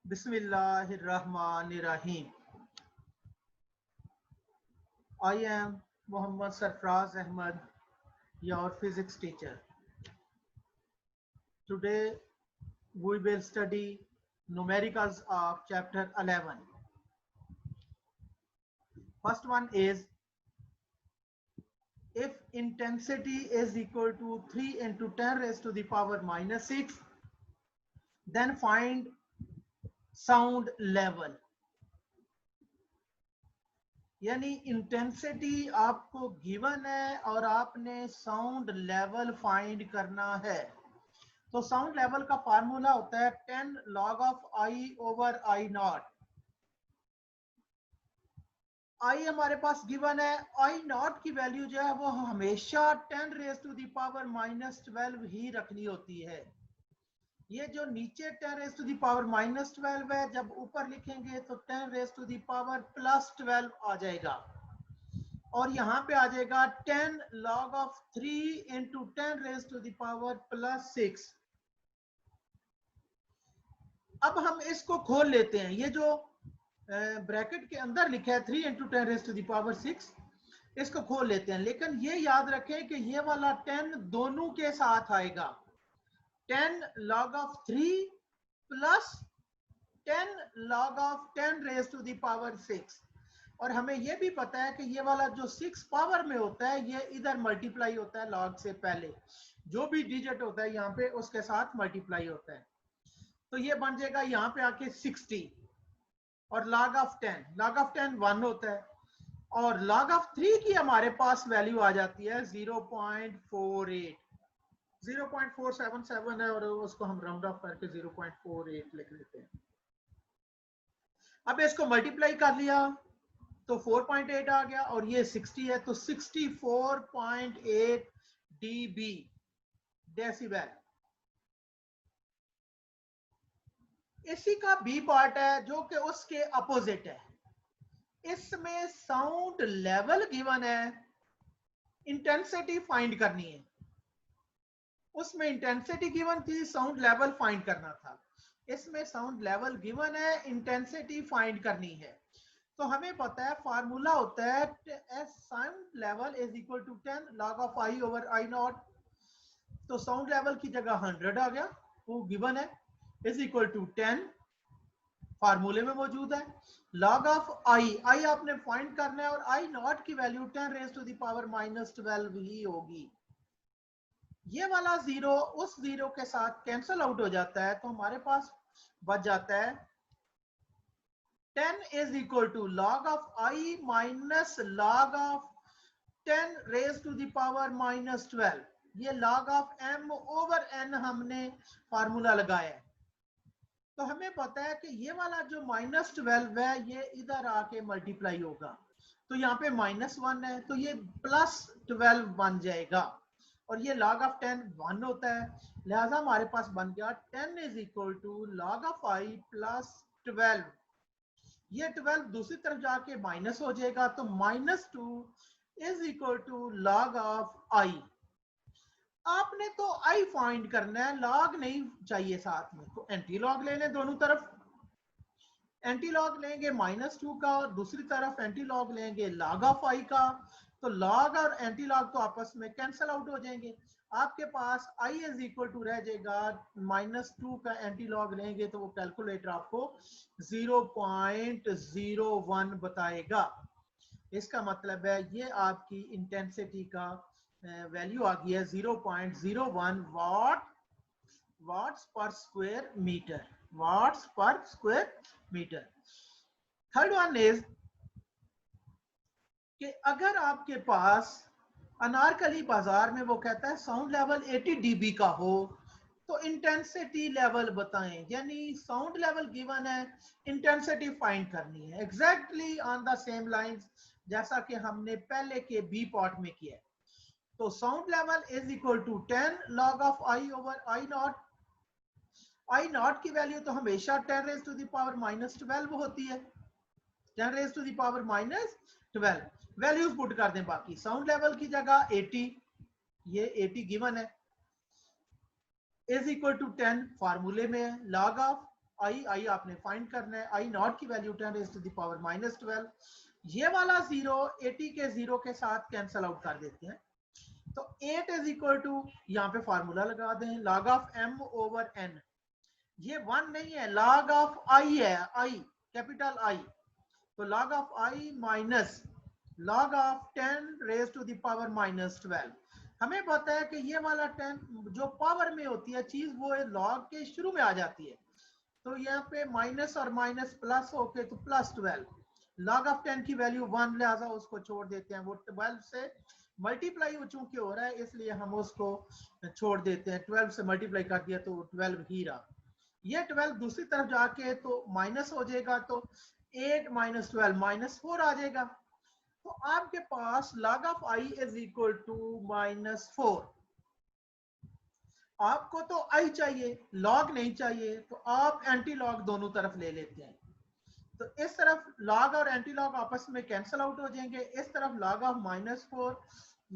Bismillahirrahmanirrahim. I am Muhammad Sarfraz Ahmad, your physics teacher. Today we will study numericals of chapter 11. First one is, if intensity is equal to 3 into 10 raised to the power minus 6, then find sound level. यानी intensity आपको given है और आपने sound level find करना है। तो sound level का formula होता है 10 log of I over I not. I हमारे पास गिवन है, I नॉट की वैल्यू जो है वो हमेशा 10 raise to the power minus 12 ही रखनी होती है। ये जो नीचे 10 raise to the power minus 12 है, जब ऊपर लिखेंगे तो 10 raise to the power plus 12 आ जाएगा और यहाँ पे आ जाएगा 10 log of 3 into 10 raised to the power plus 6। अब हम इसको खोल लेते हैं। ये जो ब्रैकेट के अंदर लिखा है 3 into 10 raised to the power 6, इसको खोल लेते हैं। लेकिन ये याद रखें कि ये वाला 10 दोनों के साथ आएगा। 10 log of 3 plus 10 log of 10 raised to the power 6। और हमें यह भी पता है कि ये वाला जो 6 पावर में होता है ये इधर मल्टीप्लाई होता है लॉग से पहले। जो भी डिजिट होता है यहाँ पे उसके साथ मल्टीप्लाई होता है। तो ये बन जाएगा यहाँ पे आके 60 और log of 10 1 होता है और log of 3 की हमारे पास वैल्यू आ जाती है 0.48। 0.477 है और उसको हम राउंड ऑफ करके 0.48 लिख लेते हैं। अब इसको मल्टीप्लाई कर लिया तो 4.8 आ गया और ये 60 है तो 64.8 dB डेसिबल। इसी का बी पार्ट है जो कि उसके अपोजिट है। इसमें साउंड लेवल गिवन है, इंटेंसिटी फाइंड करनी है। उसमें इंटेंसिटी गिवन थी, साउंड लेवल फाइंड करना था। इसमें साउंड लेवल गिवन है, इंटेंसिटी फाइंड करनी है। तो हमें पता है फार्मूला होता है sound level is equal to 10 log of I over I not. तो साउंड लेवल की जगह 100 आ गया, वो गिवन है, इज इक्वल टू 10 फार्मूले में मौजूद है। log of I आपने फाइंड करना है और I नॉट की value 10 raise to the power minus 12 ही होगी। ये वाला जीरो उस जीरो के साथ कैंसिल आउट हो जाता है तो हमारे पास बच जाता है 10 is equal to log of I minus log of 10 raised to the power minus 12। ये log of m over n हमने फार्मूला लगाया है। तो हमें पता है कि ये वाला जो माइनस 12 है ये इधर आके मल्टीप्लाई होगा। तो यहाँ पे -1 है तो ये +12 बन जाएगा और ये log of 10 1 होता है, लिहाजा हमारे पास बन गया 10 is equal to log of I plus 12। ये 12 दूसरी तरफ जाके माइनस हो जाएगा तो -2 is equal to log of I। आपने तो I फाइंड करना है, लॉग नहीं चाहिए साथ में, तो एंटी लॉग ले लें दोनों तरफ। एंटी लॉग लेंगे -2 का और दूसरी तरफ एंटी लॉग लेंगे log of I का। तो लॉग और एंटी लॉग तो आपस में कैंसिल आउट हो जाएंगे। आपके पास I इज इक्वल टू रह जाएगा -2 का एंटी लॉग लेंगे तो वो कैलकुलेटर आपको 0.01 बताएगा। इसका मतलब है ये आपकी इंटेंसिटी का वैल्यू आ गई है 0.01 watts per square metre. Watts per square metre. Third one is कि अगर आपके पास अनारकली बाजार में वो कहता है साउंड लेवल 80 dB का हो तो इंटेंसिटी लेवल बताएं। यानी साउंड लेवल गिवन है, इंटेंसिटी फाइंड करनी है exactly on the same lines जैसा कि हमने पहले के बी पार्ट में किया। तो sound level is equal to 10 log of I over I not. I not की वैल्यू तो हमेशा 10 raise to the power minus 12 होती है, 10 raise to the power minus 12। Values put कर दें बाकी। साउंड लेवल की जगह 80, ये 80 गिवन है, इज इक्वल टू 10 फार्मूले में है, log of आई आपने फाइंड करना है। आई नॉट की value 10 raise to the power -12। ये वाला 0 80 के 0 के साथ कैंसल आउट कर देते हैं। तो 8 इज इक्वल टू, यहाँ पे फार्मूला लगा दें, log of m over n। ये 1 नहीं है, log ऑफ i है, i कैपिटल I। तो log of i minus log of 10 raise to the power -12। हमें पता है कि ये वाला 10 जो पावर में होती है चीज, वो log के शुरू में आ जाती है। तो यहाँ पे माइनस और माइनस प्लस होके तो +12। log ऑफ 10 की वैल्यू 1, लिहाजा उसको छोड़ देते हैं। वो 12 से मल्टीप्लाई चूंकि हो रहा है इसलिए हम उसको छोड़ देते हैं। 12 से मल्टीप्लाई कर दिया तो 12 ही रहा। ये 12 दूसरी तरफ जाके तो माइनस हो जाएगा, तो 8 - 12 -4 आ जाएगा। तो आपके पास log of i is equal to -4। आपको तो i चाहिए, log नहीं चाहिए, तो आप एंटी लॉग दोनों तरफ ले लेते हैं। तो इस तरफ log और एंटी लॉग आपस में कैंसिल आउट हो जाएंगे। इस तरफ log ऑफ -4,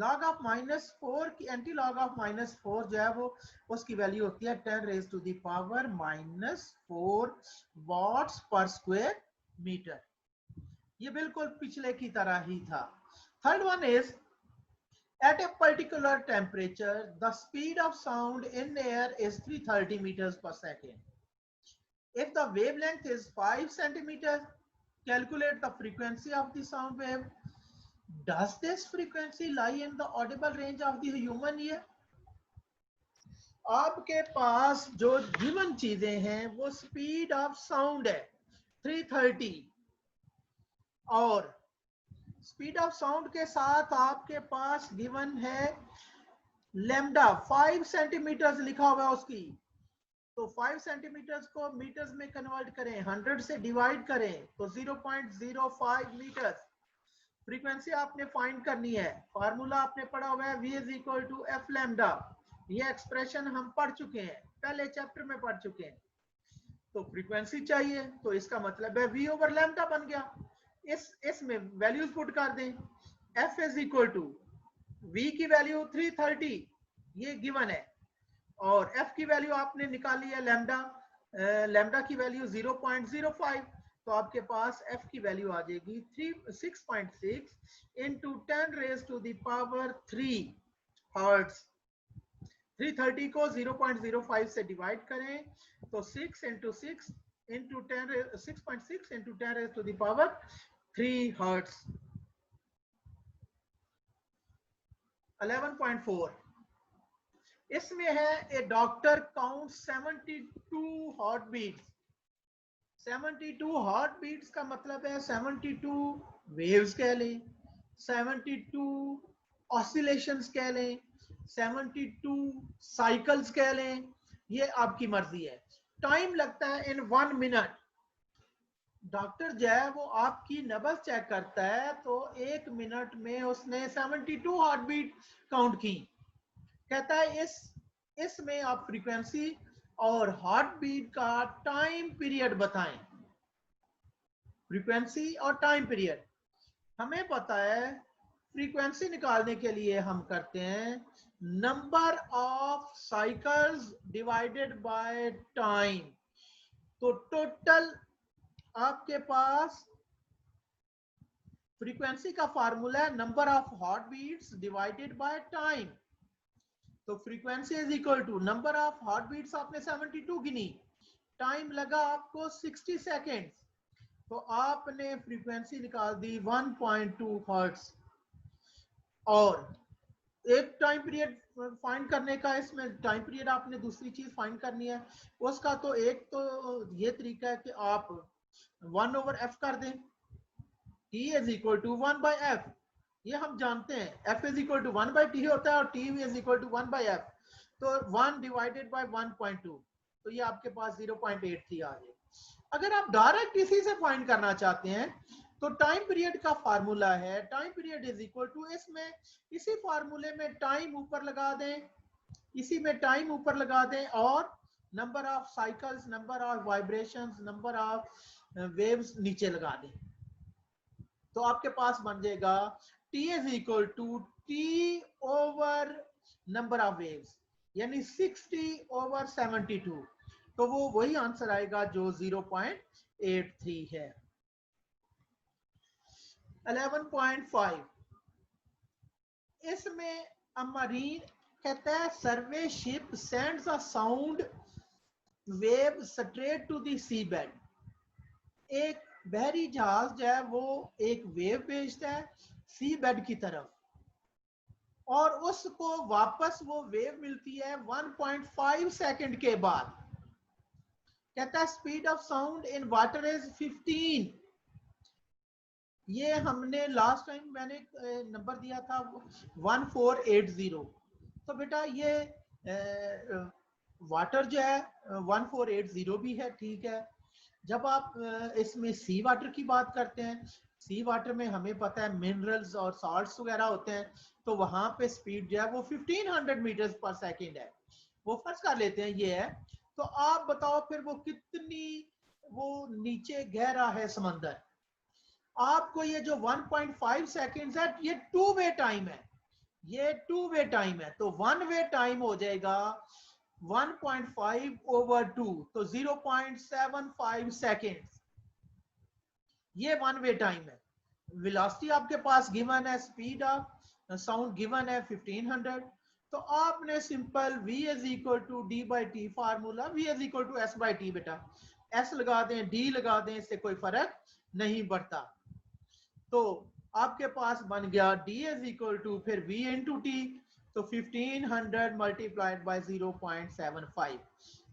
log ऑफ -4 की एंटी log ऑफ -4 जो है वो उसकी वैल्यू होती है 10 raise to the power -4 watts per square metre. ये बिल्कुल पिछले की तरह ही था। Third one is at a particular temperature the speed of sound in air is 330 meters per second. If the wavelength is 5 centimeters, calculate the frequency of the sound wave. Does this frequency lie in the audible range of the human ear? आपके पास जो given चीजें हैं वो speed of sound है 330, और speed of sound के साथ आपके पास गिवन है लैम्डा 5 सेंटीमीटर लिखा हुआ है उसकी। तो 5 सेंटीमीटर को मीटर्स में कन्वर्ट करें, 100 से डिवाइड करें तो 0.05 मीटर। फ्रीक्वेंसी आपने फाइंड करनी है। फार्मूला आपने पढ़ा हुआ है v is equal to F lambda. ये एक्सप्रेशन हम पढ़ चुके हैं, पहले चैप्टर में पढ़ चुके हैं। तो फ्रीक्वेंसी चाहिए तो इसका मतलब है v ओवर लैम्डा बन गया। इसमें वैल्यूज पुट कर दें। f is equal to v की वैल्यू 330 ये गिवन है, और f की वैल्यू आपने निकाली है लैम्डा, लैम्डा की वैल्यू 0.05। तो आपके पास f की वैल्यू आ जाएगी 6.6 into 10 raise to the power 3 hertz. 330 को 0.05 से डिवाइड करें तो 6 into 6 into 10 6.6 into 10 raise to the power 3 hertz. 11.4 इसमें है a doctor count 72 heart beats. 72 heart beats का मतलब है 72 वेव्स कह लें, 72 ऑसिलेशंस कह लें, 72 साइकिल्स कह लें, ये आपकी मर्जी है। टाइम लगता है इन 1 मिनट। डॉक्टर जो है वो आपकी नब्ज चेक करता है तो 1 मिनट में उसने 72 हार्ट बीट काउंट की। कहता है इसमें आप फ्रीक्वेंसी और हार्ट बीट का टाइम पीरियड बताएं। फ्रीक्वेंसी और टाइम पीरियड हमें पता है। फ्रीक्वेंसी निकालने के लिए हम करते हैं number of cycles divided by time. तो टोटल आपके पास फ्रीक्वेंसी का फार्मूला है number of heart beats divided by time. तो frequency is equal to number of heart beats आपने 72 गिनी, टाइम लगा आपको 60 सेकेंड, तो आपने फ्रीक्वेंसी निकाल दी 1.2 हर्ट्ज। और एक टाइम पीरियड फाइंड करने का, इसमें टाइम पीरियड आपने दूसरी चीज फाइंड करनी है उसका। तो एक तो ये तरीका है कि आप 1 ओवर एफ कर दें, t is equal to 1 by F. ये हम जानते हैं f is equal to 1 by T होता है और t is equal to 1 by f। तो 1 डिवाइडेड बाय 1.2, तो ये आपके पास 0.83 आ जाए। अगर आप डायरेक्ट इसी से फाइंड करना चाहते हैं तो टाइम पीरियड का फार्मूला है time period is equal to, इसमें इसी फार्मूले में टाइम ऊपर लगा दें, इसी में टाइम ऊपर लगा दें और number of cycles, number of vibrations, number of waves नीचे लगा दें। तो आपके पास बन जाएगा t is equal to t over number of waves, यानी 60 ओवर 72। तो वो वही आंसर आएगा जो 0.83 है। 11.5 इसमें अमरीन कहता है survey ship sends a sound wave straight to the sea bed. एक बहरी जहाज जो है वो एक वेव भेजता है सी बेड की तरफ और उसको वापस वो वेव मिलती है 1.5 सेकंड के बाद। कहता है speed of sound in water is 15। ये हमने लास्ट टाइम मैंने नंबर दिया था 1480। तो बेटा ये वाटर जो है 1480 भी है, ठीक है। जब आप इसमें सी वाटर की बात करते हैं, सी वाटर में हमें पता है मिनरल्स और सॉल्ट्स वगैरह होते हैं, तो वहां पे स्पीड जो है वो 1500 मीटर पर सेकेंड है। वो फर्ज कर लेते हैं ये है। तो आप बताओ फिर वो कितनी वो नीचे गहरा है समंदर। आपको ये जो 1.5 सेकेंड्स है ये टू वे टाइम है, ये टू वे टाइम है। तो वन वे टाइम हो जाएगा 1.5 ओवर 2, तो 0.75 सेकेंड्स, ये वन वे टाइम है। वेलोसिटी आपके पास गिवन है, स्पीड ऑफ साउंड गिवन है 1500। तो आपने simple v is equal to D by T formula, v is equal to S by T. बेटा s लगा दें, d लगा दें, इससे कोई फर्क नहीं पड़ता। तो आपके पास बन गया d इज इक्वल टू फिर v इंटू टी, तो 1500 मल्टीप्लाइड बाय 0.75।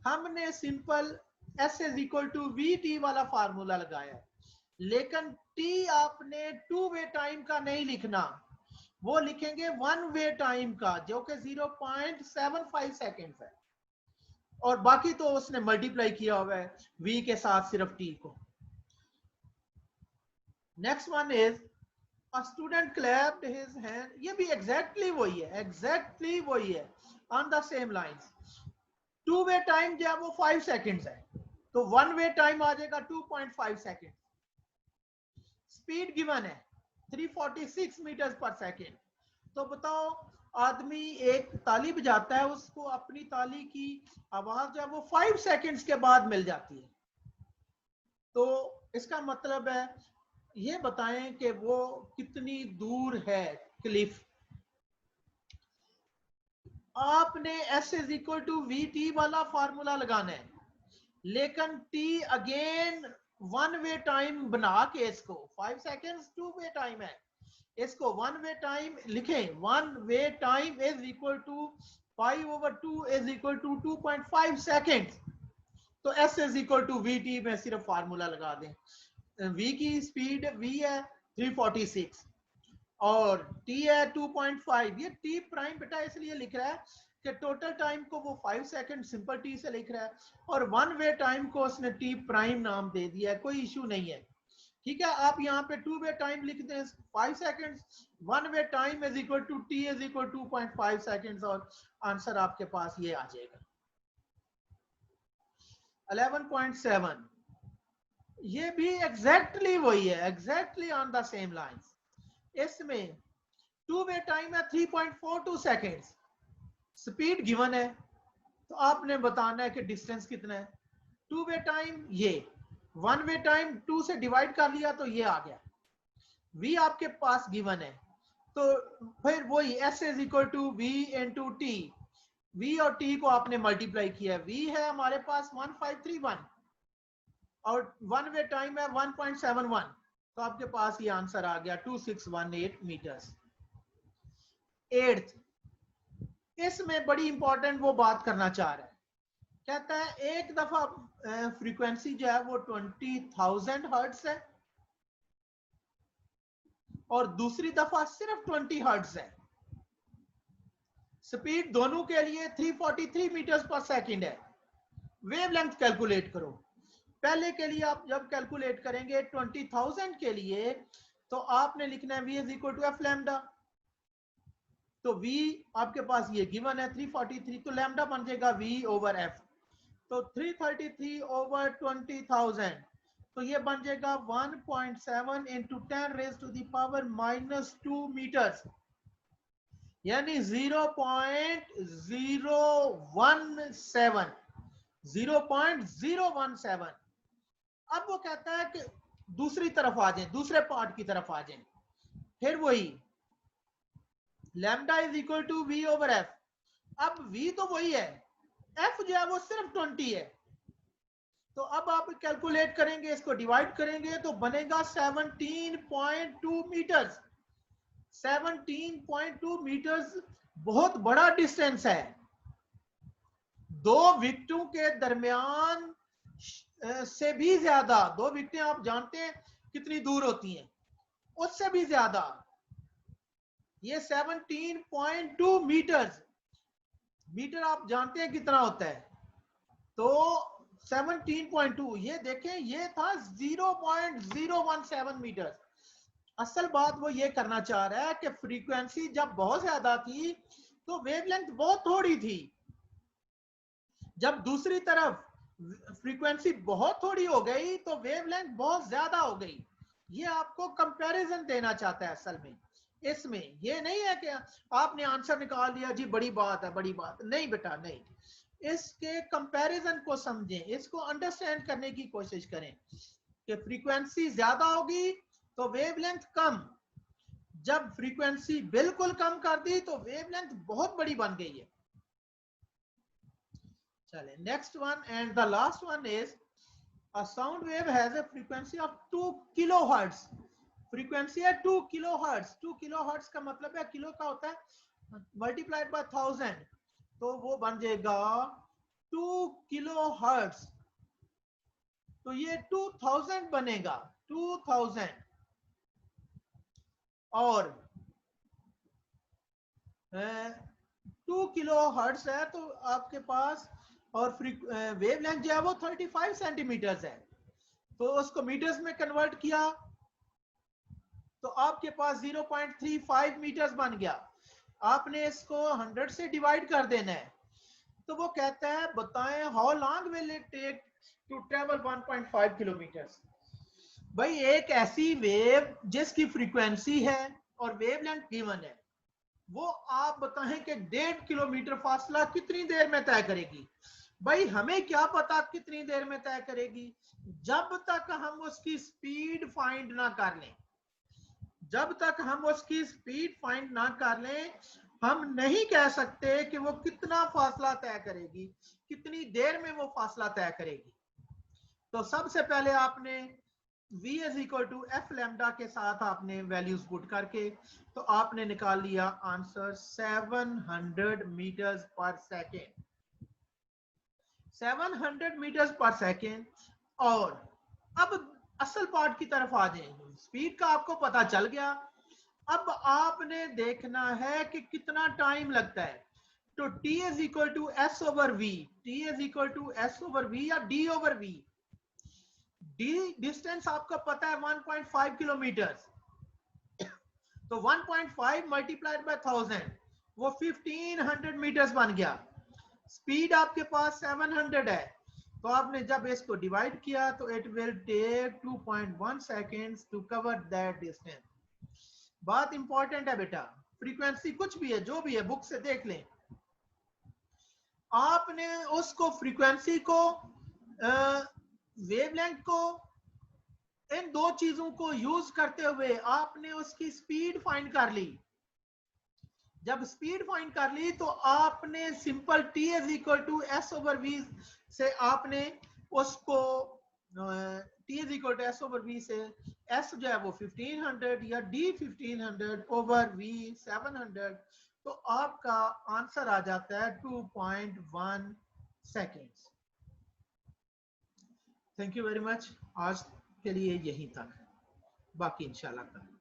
हमने simple s is equal to V T वाला फार्मूला लगाया, लेकिन t आपने टू वे टाइम का नहीं लिखना, वो लिखेंगे वन वे टाइम का जो कि 0.75 सेकेंड है, और बाकी तो उसने मल्टीप्लाई किया हुआ है v के साथ सिर्फ t को। Next one is A student clapped his hand. ये भी exactly वही है, exactly वही है, on the same lines. Two way time जो है वो 5 सेकेंड्स है, तो वन वे टाइम आ जाएगा 2.5 सेकेंड। स्पीड गिवन है 346 मीटर पर सेकेंड। तो बताओ आदमी एक ताली बजाता है, उसको अपनी ताली की आवाज जो है वो 5 सेकेंड्स के बाद मिल जाती है। तो इसका मतलब है ये बताएं कि वो कितनी दूर है क्लिफ। आपने s is equal to V T वाला फार्मूला लगाना है, लेकिन t again one way time बना के इसको 5 सेकेंड्स टू वे टाइम है, इसको वन वे टाइम लिखें। One way time is equal to 5 over 2 is equal to 2.5 seconds. तो s is equal to V T में सिर्फ फार्मूला लगा दें। v की स्पीड v है 346 और t है 2.5। ये t प्राइम बेटा इसलिए लिख रहा है कि टोटल टाइम को वो 5 सेकंड सिंपल t से लिख रहा है, और वन वे टाइम को उसने t प्राइम नाम दे दिया है, कोई इशू नहीं है, ठीक है। आप यहाँ पे टू वे टाइम लिख दें 5 second, one way time is equal to t is equal 2.5 seconds, और आंसर आपके पास ये आ जाएगा। 11.7 ये भी एग्जैक्टली वही है, exactly on the same lines. इसमें टू वे टाइम है 3.42 सेकेंड्स, स्पीड गिवन है, तो आपने बताना है कि डिस्टेंस कितना है। टू वे टाइम ये, वन वे टाइम 2 से डिवाइड कर लिया तो ये आ गया। v आपके पास गिवन है, तो फिर वही s is equal to v into T, v और t को आपने मल्टीप्लाई किया है। v है हमारे पास 1531 और वन वे टाइम है 1.71, तो आपके पास ये आंसर आ गया 2618 मीटर्स। एट्थ, इसमें बड़ी इंपॉर्टेंट वो बात करना चाह रहा है, कहता है एक दफा फ्रीक्वेंसी जो है वो 20,000 हर्ट्ज है और दूसरी दफा सिर्फ 20 हर्ट्ज है। स्पीड दोनों के लिए 343 मीटर्स पर सेकंड है। वेवलेंथ कैलकुलेट करो। पहले के लिए आप जब कैलकुलेट करेंगे 20,000 के लिए, तो आपने लिखना है v is equal to F lambda. तो v आपके पास ये गिवन है 343, तो लैम्डा बन जाएगा v ओवर f। तो 333 ओवर 20,000, तो ये बन जाएगा 1.7 into 10 raise to the power -2 metres, यानी 0.017 0.017। अब वो कहता है कि दूसरी तरफ आ जाए, दूसरे पार्ट की तरफ आ जाए, फिर वही lambda is equal to V over F. अब v तो वही है, f जो है वो सिर्फ 20 है। तो अब आप कैलकुलेट करेंगे, इसको डिवाइड करेंगे तो बनेगा 17.2 मीटर्स। 17.2 मीटर्स बहुत बड़ा डिस्टेंस है। दो विकेटों के दरमियान से भी ज्यादा, दो विकेटें आप जानते हैं कितनी दूर होती हैं, उससे भी ज्यादा। ये 17.2 मीटर्स, मीटर आप जानते हैं कितना होता है, तो 17.2, ये देखें ये था 0.017 मीटर। असल बात वो ये करना चाह रहा है कि फ्रीक्वेंसी जब बहुत ज्यादा थी तो वेवलेंथ बहुत थोड़ी थी, जब दूसरी तरफ फ्रीक्वेंसी बहुत थोड़ी हो गई तो वेवलेंथ बहुत ज्यादा हो गई। ये आपको कंपैरिजन देना चाहता है असल में। इसमें ये नहीं है कि आपने आंसर निकाल दिया जी बड़ी बात है, बड़ी बात नहीं बेटा, नहीं। इसके कंपैरिजन को समझें, इसको अंडरस्टैंड करने की कोशिश करें कि फ्रीक्वेंसी ज्यादा होगी तो वेवलेंथ कम, जब फ्रीक्वेंसी बिल्कुल कम कर दी तो वेवलेंथ बहुत बड़ी बन गई है। चले next one and the last one is a sound wave has a frequency of 2 kilohertz। Frequency है 2 किलोहर्ट्ज। 2 किलोहर्ट्ज का मतलब है, किलो का होता है मल्टीप्लाइड बाय 1000, तो वो बन जाएगा 2 किलोहर्ट्ज। तो ये 2000 बनेगा, 2000। और 2 किलोहर्ट्ज है तो आपके पास, और वेवलेंथ जो है वो 35 सेंटीमीटर्स है, तो उसको मीटर्स में कन्वर्ट किया तो आपके पास 0.35 मीटर्स बन गया। आपने इसको 100 से डिवाइड कर देना है। तो वो कहता है बताएं how long will it take to travel 1.5 kilometres. भाई एक ऐसी वेव जिसकी फ्रीक्वेंसी है और वेवलेंथ गिवन है, वो आप बताएं कि 1.5 किलोमीटर फासला कितनी देर में तय करेगी। भाई हमें क्या पता कितनी देर में तय करेगी, जब तक हम उसकी स्पीड फाइंड ना कर लें, जब तक हम उसकी स्पीड फाइंड ना कर लें हम नहीं कह सकते कि वो कितना फासला तय करेगी, कितनी देर में वो फासला तय करेगी। तो सबसे पहले आपने v is equal to F lambda के साथ आपने वैल्यूज पुट करके तो आपने निकाल लिया आंसर 700 मीटर्स पर सेकेंड, 700 मीटर्स पर सेकेंड। और अब असल पार्ट की तरफ आ जाए, स्पीड का आपको पता चल गया, अब आपने देखना है कि कितना टाइम लगता है। तो t is equal to S over V, t is equal to S over V या d over v। d distance आपको पता है 1.5 किलोमीटर, तो 1.5 मल्टीप्लाइड बाय 1000 वो 1500 मीटर्स बन गया। स्पीड आपके पास 700 है, तो आपने जब इसको डिवाइड किया तो it will take 2.1 seconds to cover that distance. बात इंपॉर्टेंट है बेटा, फ्रीक्वेंसी कुछ भी है जो भी है बुक से देख लें, आपने उसको फ्रीक्वेंसी को वेवलेंथ को इन दो चीजों को यूज करते हुए आपने उसकी स्पीड फाइंड कर ली। जब स्पीड फाइंड कर ली तो आपने simple t is equal to S over V से आपने उसको t is equal to S over V से s जो है वो 1500 या d 1500 ओवर v 700, तो आपका आंसर आ जाता है 2.1 seconds. Thank you very much, आज के लिए यहीं तक, बाकी इंशाल्लाह कल।